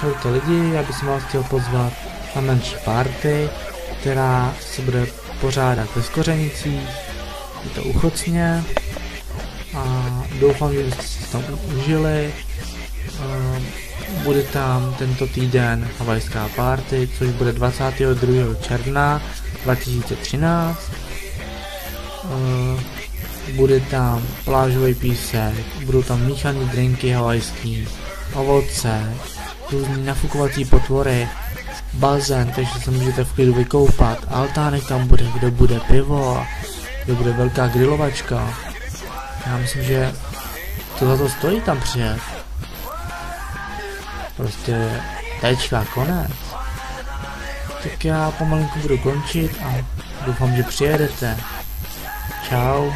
Čaute lidi, já bych vás chtěl pozvat na menší party, která se bude pořádat ve Skořenicích. Je to u Chocně a doufám, že byste si tam užili. Bude tam tento týden havajská party, což bude 22. června 2013. Bude tam plážový písek, budou tam míchaný drinky havajský, ovoce, různý nafukovací potvory, bazén, takže se můžete v klidu vykoupat, altánek tam bude, kde bude pivo, kde bude velká grilovačka. Já myslím, že to za to stojí tam přijet. Prostě tečka, konec. Tak já pomalinku budu končit a doufám, že přijedete. Čau.